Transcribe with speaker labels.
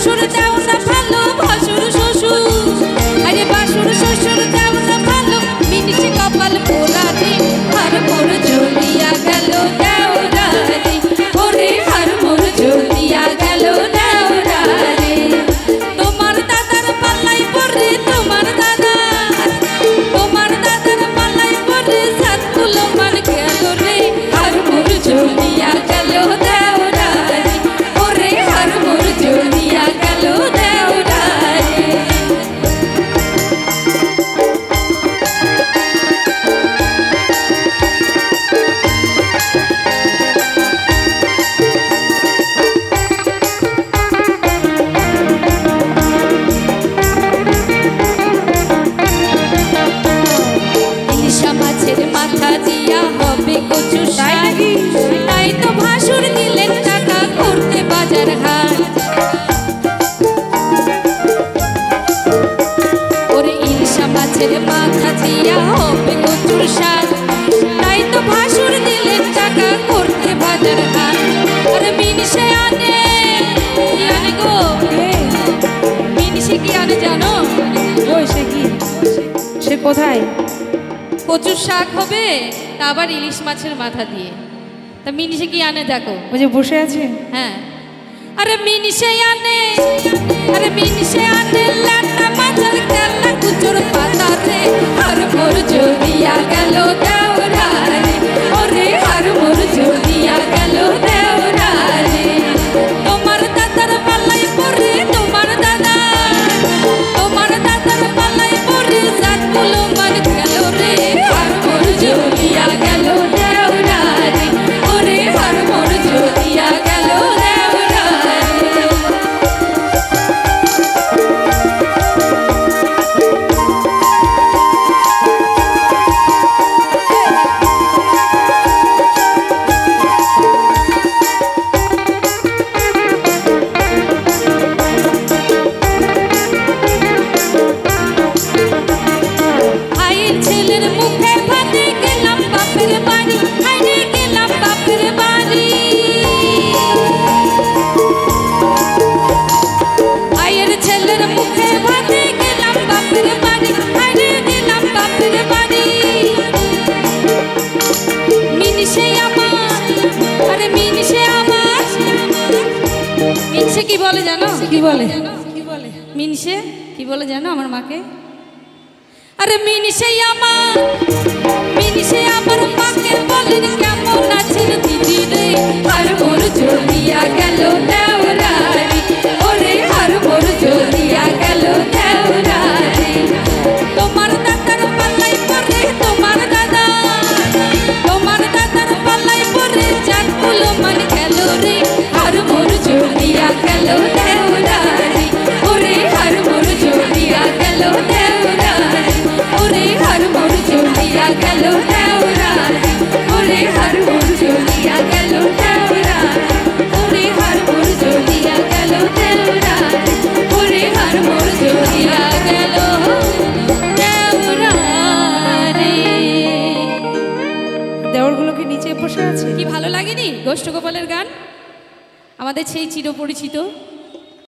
Speaker 1: শ্বশুর দেওরা ভালো ভাসুর শ্বশুর, আরে বাসুর শ্বশুর দেওরা ভালো মিনিছে কপাল পোড়ানি আর মোর জ্বলিয়া গেল দেওরা রে, ওরে আর মোর জ্বলিয়া গেল দেওরা রে। তোমার দাদার পাল্লাই পড়ে তোমার দাদার পাল্লাই পড়ে সাতগুলো মান গেল রে, আর মোর জ্বলিয়া গেল দেওরা রে, ওরে আর মোর জ্বলিয়া গেল দেওরা রে। ইলিশা মাছের মাথা দিয়া হবে কচু শাক, তাই তো ভাসুর দিলেন টাকা করতে বাজার হাট। ওরে ইলিশা মাছের মাথা দিয়া হবে কচুর শাক, তাই তো ভাসুর দিলেন টাকা করতে বাজার হাট। আরে মিনিশে আনে কি আনে গো, মিনিশে কি আনে জানো?
Speaker 2: ওই সে কি, সে কোথায়?
Speaker 1: কচুর শাক হবে তা আবার ইলিশ মাছের মাথা দিয়ে। তা মিনিশে কি আনে দেখো?
Speaker 2: ওই যে বসে আছে।
Speaker 1: হ্যাঁ, আরে মিনিশে আনে, আরে মিনিশে আনে লাটা মাছের কালা কুচুর পাতা রে, আর মোর জ্বলিয়া গেল দেওরা রে, ওরে আর মোর জ্বলিয়া গেল দেওরা রে। তোমার দাদার পাল্লাই পড়ে তোমার দাদার পাল্লাই পড়ে সাতগুলো মান গেল রে, আর মোর জ্বলিয়া গেল দেওরা রে, ওরে আর মোর জ্বলিয়া গেল দেওরা রে। ভাইয়ের ছেলের মুখে ভাতে গেলাম বাপের বাড়ি, হাইরে গেলাম বাপের বাড়ি। ভাইয়ের ছেলের মুখে ভাতে গেলাম বাপের বাড়ি, হাইরে গেলাম বাপের বাড়ি। মিনিশে আমার, আরে মিনিশে আমার, মিনিশে কি বলে জানো?
Speaker 2: কি বলে?
Speaker 1: মিনিশে কি বলে জানো আমার মাকে? আরে মিনিশে আমার মাকে বলেন কেমন আছেন দিদি রে, আর মোর জ্বলিয়া গেল দেওরা রে, ওরে আর মোর জ্বলিয়া গেল দেওরা রে। তোমার দাদার পাল্লাই পড়ে তোমার দাদার পাল্লাই পড়ে চাঁদগুলো মান গেল রে, আর মোর জ্বলিয়া গেল দেওরা রে, ওরে আর মোর জ্বলিয়া গেল দেওরা রে, ওরে আর মোর জ্বলিয়া গেল দেওরা রে, ওরে আর মোর জ্বলিয়া গেল দেওরা রে, ওরে আর মোর জ্বলিয়া গেল দেওরা রে, ওরে আর মোর জ্বলিয়া গেল দেওরা রে।
Speaker 2: দেওরগুলোকে নিচে বসে আছে।
Speaker 1: কি ভালো লাগেনি গোষ্ঠ গোপালের গান? আমাদের সেই চিরপরিচিত